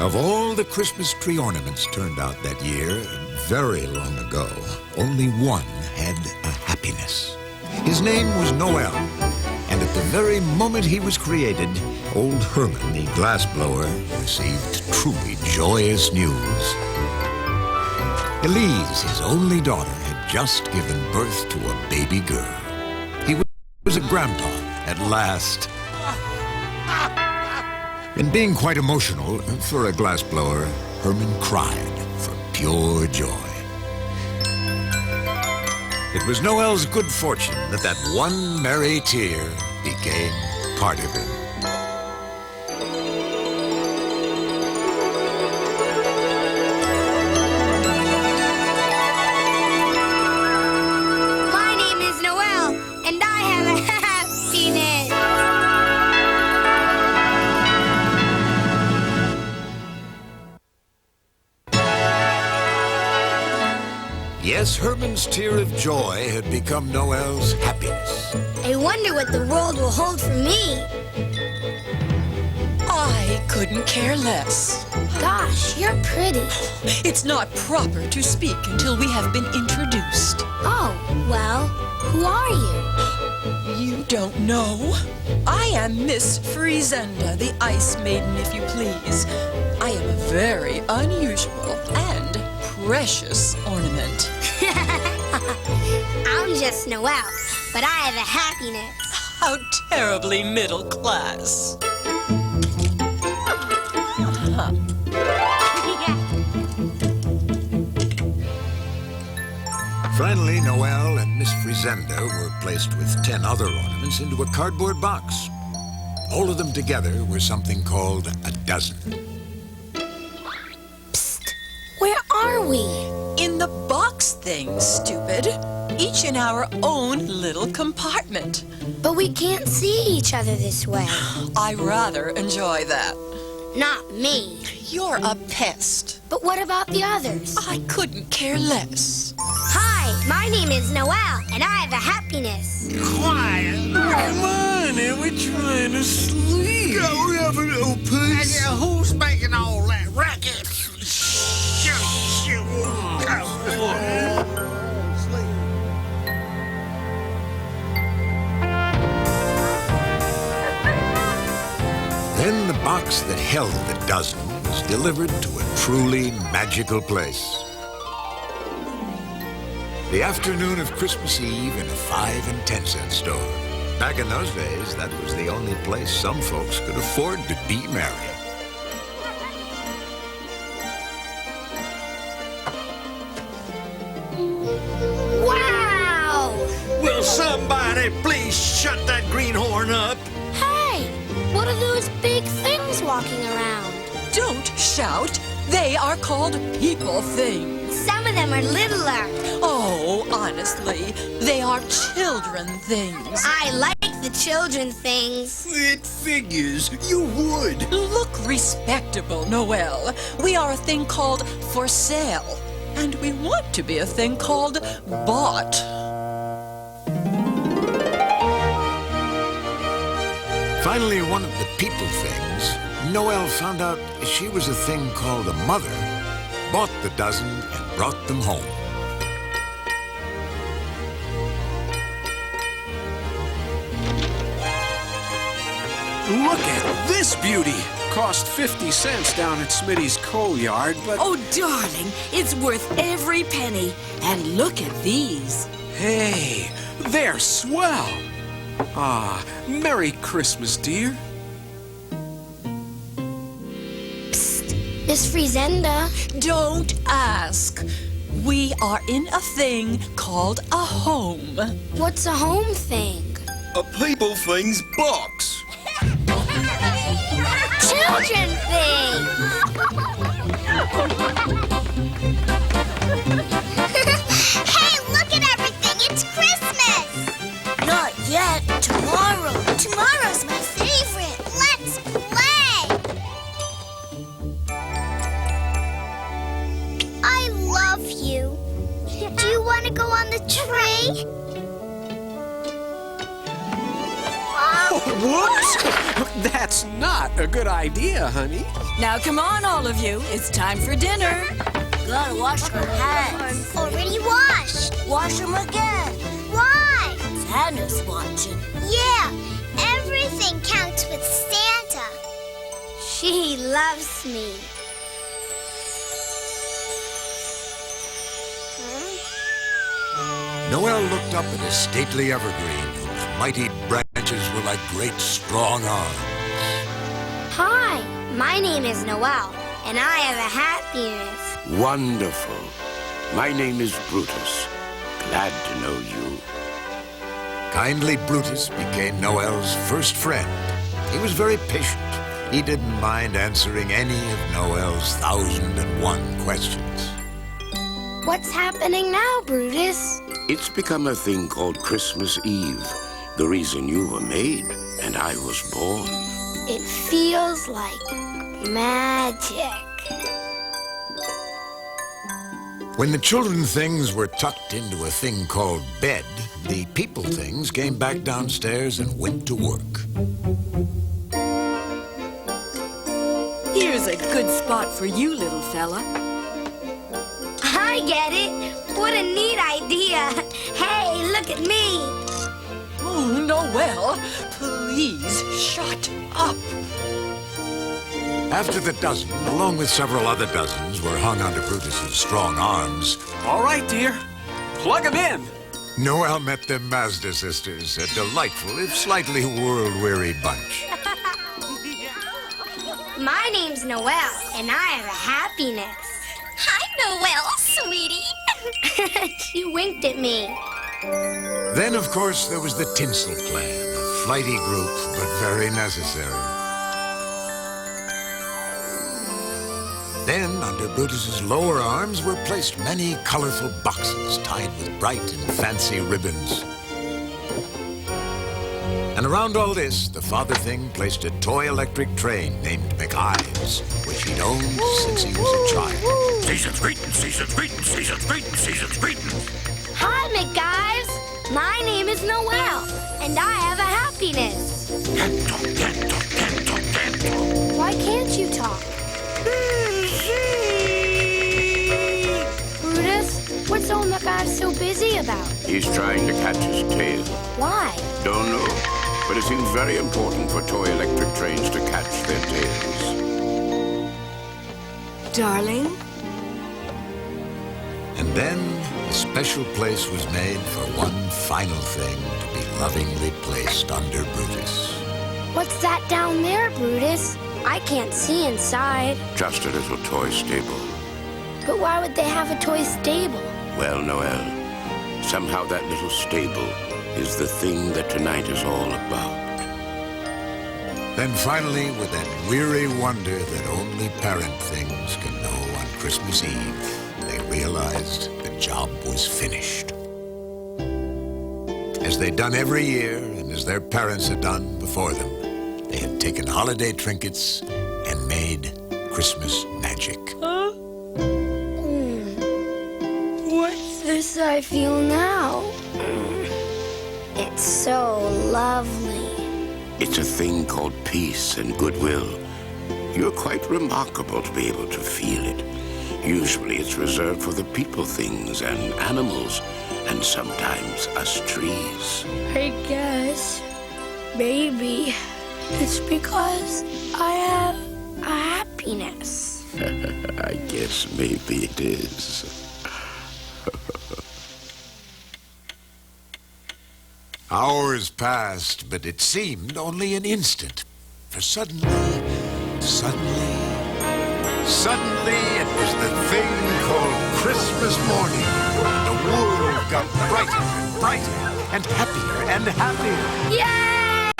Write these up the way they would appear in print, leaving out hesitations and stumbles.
Of all the Christmas tree ornaments turned out that year, very long ago, only one had a happiness. His name was Noel, and at the very moment he was created, old Herman, the glassblower, received truly joyous news. Elise, his only daughter, had just given birth to a baby girl. He was a grandpa at last. And being quite emotional for a glassblower, Herman cried for pure joy. It was Noel's good fortune that that one merry tear became part of him. My name is Noel, and I have a happiness. Yes, Herman's tear of joy had become Noel's happiness. I wonder what the world will hold for me. I couldn't care less. Gosh, you're pretty. It's not proper to speak until we have been introduced. Oh, well, who are you? You don't know? I am Miss Friesenda, the Ice Maiden, if you please. I am a very unusual and precious ornament. I'm just Noel, but I have a happiness. How terribly middle class. Finally, Noel and Miss Friesenda were placed with 10 other ornaments into a cardboard box. All of them together were something called a dozen. Psst, where are we? In the box thing, stupid. Each in our own little compartment. But we can't see each other this way. I rather enjoy that. Not me. You're a pest. But what about the others? I couldn't care less. Hi, my name is Noel, and I have a happiness. Quiet. Come on, we're trying to sleep. Yeah, we have an old piece. And who's making all that racket? Shoot. Then the box that held the dozen was delivered to a truly magical place. The afternoon of Christmas Eve in a 5 and 10 cent store. Back in those days, that was the only place some folks could afford to be merry. Wow! Will somebody please shut that greenhorn up? Hey, what are those big things walking around? Don't shout. They are called people things. Some of them are littler. Oh, honestly, they are children things. I like the children things. It figures. You would. Look respectable, Noel. We are a thing called for sale. And we want to be a thing called bought. Finally, one of the people things, Noel found out she was a thing called a mother, bought the dozen and brought them home. Look at this beauty. Cost 50 cents down at Smitty's coal yard, but... Oh, darling, it's worth every penny. And look at these. Hey, they're swell. Ah, Merry Christmas, dear. Psst, Miss Friesenda. Don't ask. We are in a thing called a home. What's a home thing? A people thing's box. Children thing! Hey, look at everything! It's Christmas! Not yet. Tomorrow. Tomorrow's my favorite. Let's play! I love you. Do you want to go on the tree? Whoops! That's not a good idea, honey. Now come on, all of you. It's time for dinner. Gotta wash our hands. Already washed. Wash them again. Why? Santa's watching. Yeah, everything counts with Santa. She loves me. Noel looked up at a stately evergreen whose mighty branches were like great strong arms. Hi, my name is Noel, and I have a happiness. Wonderful. My name is Brutus. Glad to know you. Kindly Brutus became Noel's first friend. He was very patient. He didn't mind answering any of Noel's 1,001 questions. What's happening now, Brutus? It's become a thing called Christmas Eve. The reason you were made and I was born. It feels like magic. When the children things were tucked into a thing called bed, the people things came back downstairs and went to work. Here's a good spot for you, little fella. I get it. What a neat idea. Hey, look at me. Oh, Noel, please shut up. After the dozen, along with several other dozens, were hung onto Brutus's strong arms, All right, dear. Plug him in. Noel met the Mazda sisters, a delightful, if slightly world-weary bunch. My name's Noel, and I have a happiness. Hi, Noel, sweetie. She winked at me. Then, of course, there was the Tinsel Clan, a flighty group, but very necessary. Then, under Brutus's lower arms were placed many colorful boxes tied with bright and fancy ribbons. And around all this, the father thing placed a toy electric train named McIves, which he'd owned since he was a child. Season's greetings, season's greetings, season's greetings, season's greetings. Hi, McGives. My name is Noel, and I have a happiness. Can't talk, can't talk, can't talk, can't talk. Why can't you talk? Brutus, what's old McIves so busy about? He's trying to catch his tail. Why? Don't know, but it seems very important for toy electric trains to catch their tails. Darling? And then, a special place was made for one final thing to be lovingly placed under Brutus. What's that down there, Brutus? I can't see inside. Just a little toy stable. But why would they have a toy stable? Well, Noel, somehow that little stable is the thing that tonight is all about. Then finally, with that weary wonder that only parent things can know on Christmas Eve, they realized the job was finished. As they'd done every year, and as their parents had done before them, they had taken holiday trinkets and made Christmas magic. What's this I feel now? It's so lovely. It's a thing called peace and goodwill. You're quite remarkable to be able to feel it. Usually it's reserved for the people things and animals, and sometimes us trees. I guess maybe it's because I have a happiness. I guess maybe it is. Hours passed, but it seemed only an instant. For suddenly, it was the thing called Christmas morning. The world got brighter and brighter, and happier and happier. Yay! I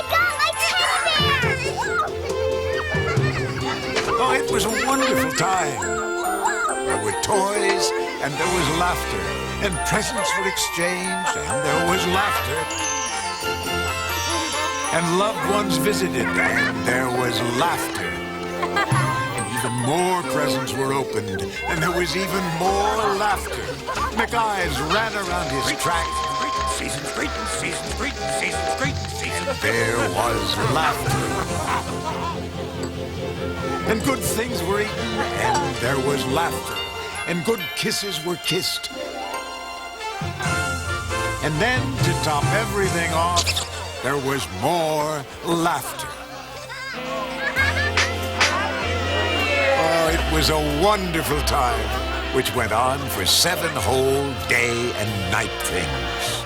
got my teddy bear! Oh, it was a wonderful time. There were toys, and there was laughter, and presents were exchanged, and there was laughter. And loved ones visited, and there was laughter. And even more presents were opened, and there was even more laughter. McIves ran around his track, season's greeting, season's greeting, season's greeting, season's. There was laughter. And good things were eaten, and there was laughter. And good kisses were kissed. And then, to top everything off, there was more laughter. Oh, it was a wonderful time, which went on for 7 whole day and night things.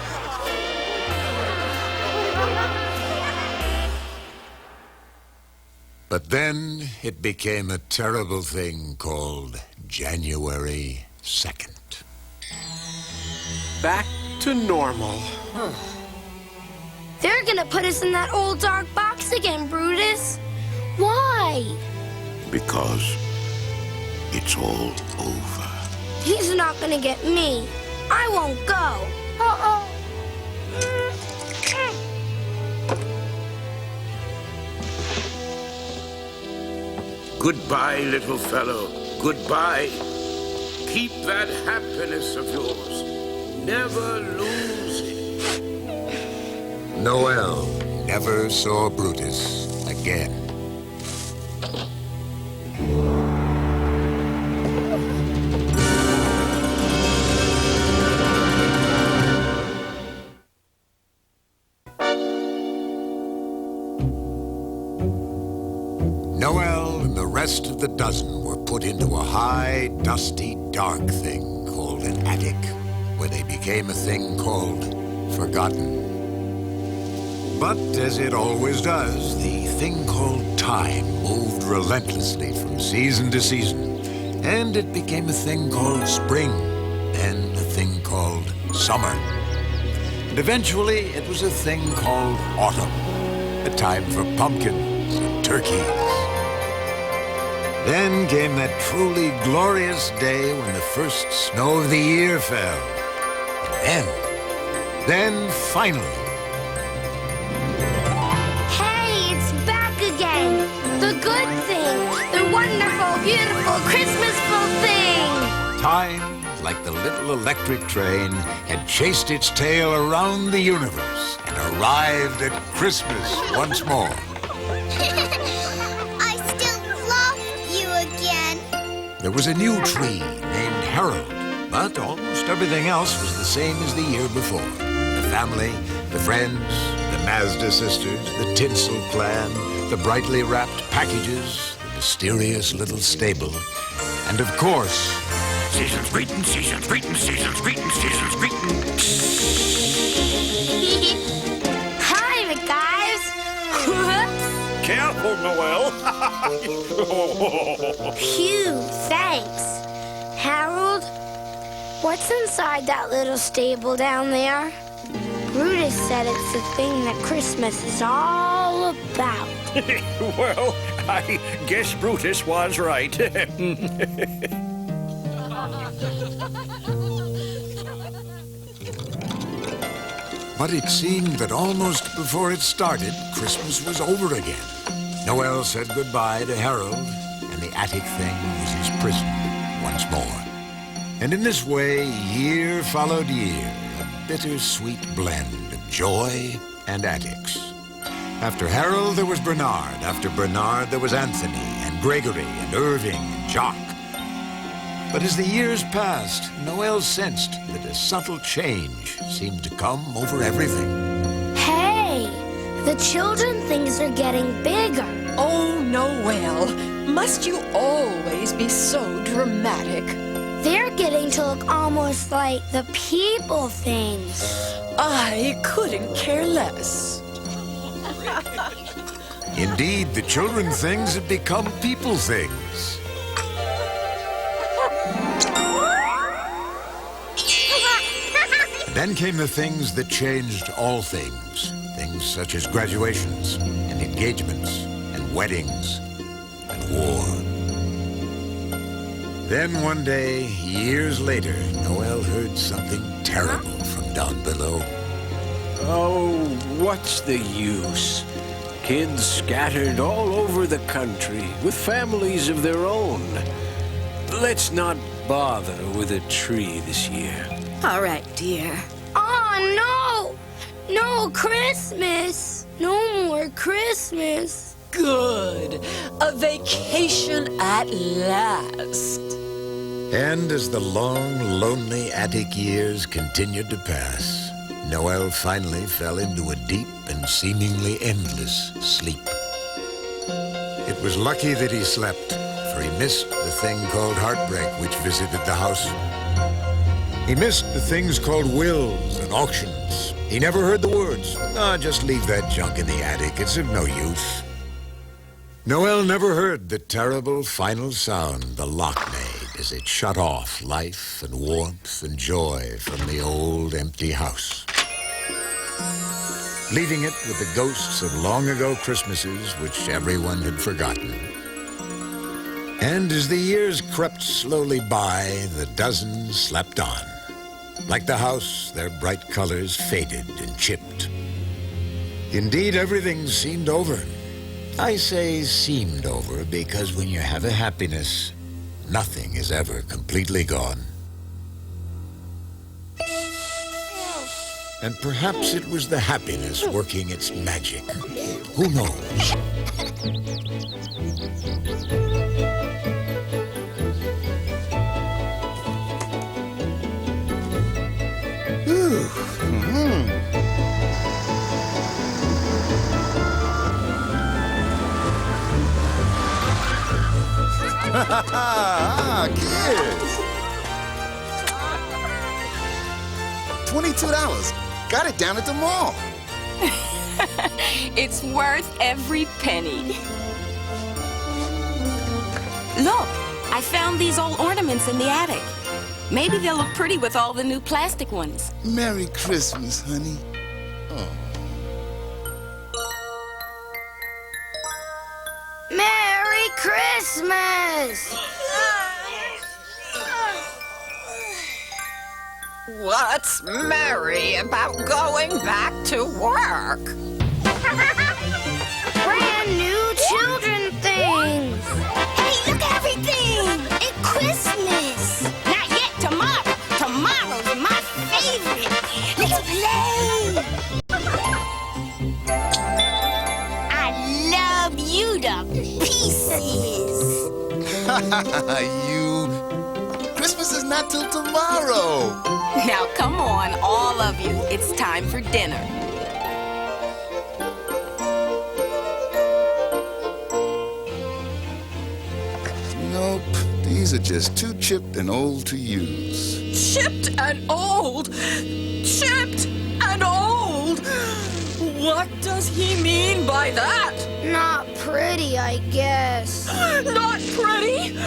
But then it became a terrible thing called January 2nd. Back to normal. They're gonna put us in that old dark box again, Brutus. Why? Because it's all over. He's not gonna get me. I won't go. Uh-oh. Goodbye, little fellow. Goodbye. Keep that happiness of yours. Never lose it. Noel never saw Brutus again. Noel and the rest of the dozen were put into a high, dusty, dark thing called an attic, where they became a thing called forgotten. But as it always does, the thing called time moved relentlessly from season to season, and it became a thing called spring, then a thing called summer. And eventually it was a thing called autumn, a time for pumpkins and turkeys. Then came that truly glorious day when the first snow of the year fell. And then finally... Hey, it's back again. The good thing. The wonderful, beautiful, Christmasful thing. Time, like the little electric train, had chased its tail around the universe and arrived at Christmas once more. I still love you again. There was a new tree named Harold, but almost everything else was the same as the year before. The family, the friends, the Mazda sisters, the tinsel clan, the brightly wrapped packages, the mysterious little stable, and of course... Season's greeting, season's greeting, season's greeting, season's greeting. Hi, guys. Careful, Noel. Phew, thanks. Harold, what's inside that little stable down there? Brutus said it's the thing that Christmas is all about. Well, I guess Brutus was right. But it seemed that almost before it started, Christmas was over again. Noel said goodbye to Harold, and the attic thing was his prison once more. And in this way, year followed year, a bittersweet blend of joy and attics. After Harold, there was Bernard. After Bernard, there was Anthony, and Gregory, and Irving, and Jock. But as the years passed, Noel sensed that a subtle change seemed to come over everything. Hey, the children things are getting bigger. Oh, Noel, must you always be so dramatic? They're getting to look almost like the people things. I couldn't care less. Indeed, the children things had become people things. Then came the things that changed all things. Things such as graduations, and engagements, and weddings, and war. Then one day, years later, Noel heard something terrible from down below. Oh, what's the use? Kids scattered all over the country with families of their own. Let's not bother with a tree this year. All right, dear. Oh, no! No Christmas! No more Christmas! Good. A vacation at last. And as the long, lonely attic years continued to pass, Noel finally fell into a deep and seemingly endless sleep. It was lucky that he slept, for he missed the thing called heartbreak which visited the house. He missed the things called wills and auctions. He never heard the words, just leave that junk in the attic, it's of no use. Noel never heard the terrible final sound the lock made as it shut off life and warmth and joy from the old empty house, leaving it with the ghosts of long-ago Christmases which everyone had forgotten. And as the years crept slowly by, the dozens slept on. Like the house, their bright colors faded and chipped. Indeed, everything seemed over. I say seemed over because when you have a happiness, nothing is ever completely gone. And perhaps it was the happiness working its magic. Who knows? Kids! $22. Got it down at the mall. It's worth every penny. Look, I found these old ornaments in the attic. Maybe they'll look pretty with all the new plastic ones. Merry Christmas, honey. Merry Christmas! What's merry about going back to work? Brand new children things! Hey, look at everything! It's Christmas! Not yet tomorrow. Tomorrow's my favorite. Let's play! I love you to pieces! Christmas is not till tomorrow. Now come on, all of you. It's time for dinner. Nope, these are just too chipped and old to use. Chipped and old. Chipped and old. What does he mean by that? Not pretty, I guess. Not pretty?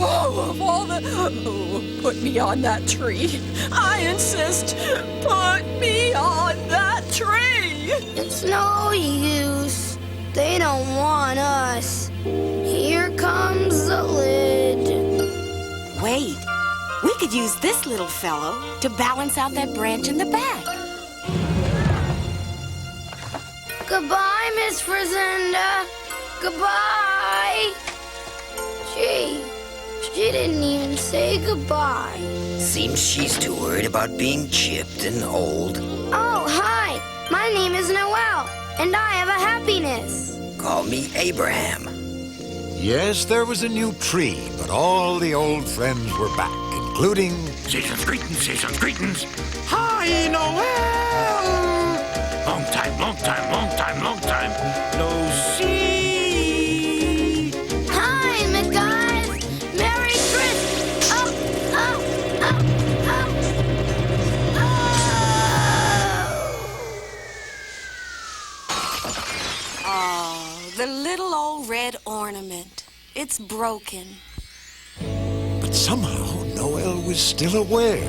Oh, of all the... Oh, put me on that tree. I insist. Put me on that tree. It's no use. They don't want us. Here comes the lid. Wait, we could use this little fellow to balance out that branch in the back. Goodbye, Miss Frizenda. Goodbye. Gee, she didn't even say goodbye. Seems she's too worried about being chipped and old. Oh, hi. My name is Noel, and I have a happiness. Call me Abraham. Yes, there was a new tree, but all the old friends were back, including... Season's greetings. Hi, Noel! Long time no see. Hi, guys. Merry Christmas. Oh, the little old red ornament. It's broken. But somehow Noel was still aware.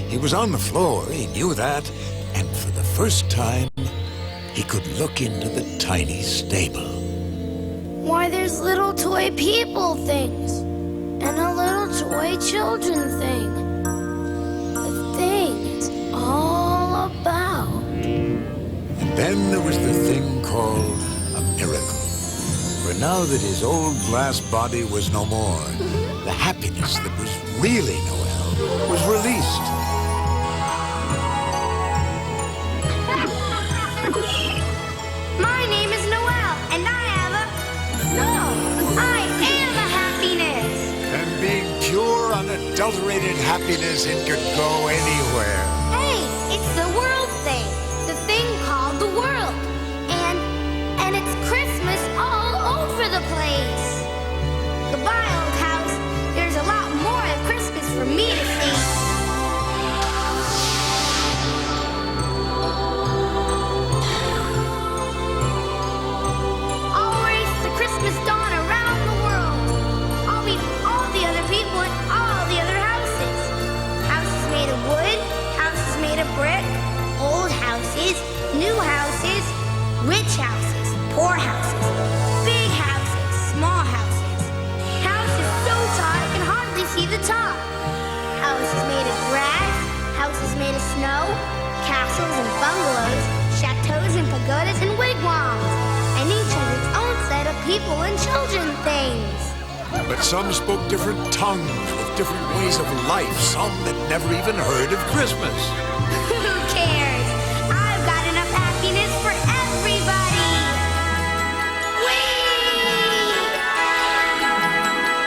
He was on the floor, he knew that, and for the first time, he could look into the tiny stable. Why, there's little toy people things, and a little toy children thing. The thing it's all about. And then there was the thing called a miracle. For now that his old glass body was no more, the happiness that was really Noel was released. unadulterated happiness it could go anywhere. Hey, it's the world thing. The thing called the world. And it's Christmas all over the place. Goodbye, old house. There's a lot more of Christmas for me to see. I'll race the Christmas dawn around the world. I'll meet all the other people in all the other houses. Houses made of wood, houses made of brick, old houses, new houses, rich houses, poor houses, big houses, small houses. Houses so tall I can hardly see the top. Houses made of grass, houses made of snow, castles and bungalows, chateaus and pagodas and wigwams. And each has its own set of people and children things. But some spoke different tongues with different ways of life, some that never even heard of Christmas. Who cares? I've got enough happiness for everybody. Whee!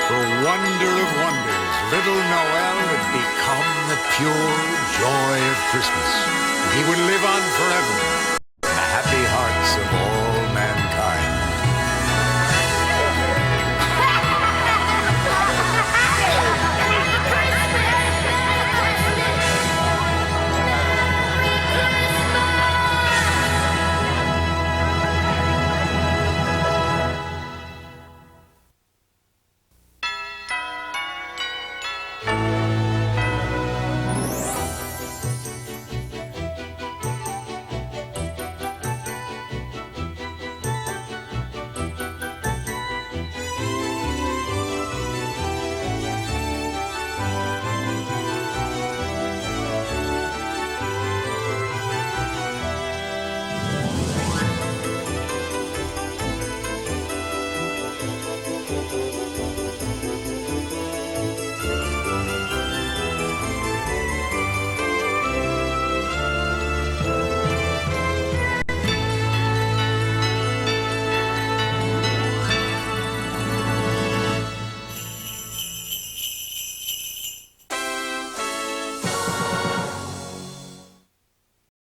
For wonder of wonders, little Noel had become the pure joy of Christmas. He would live on forever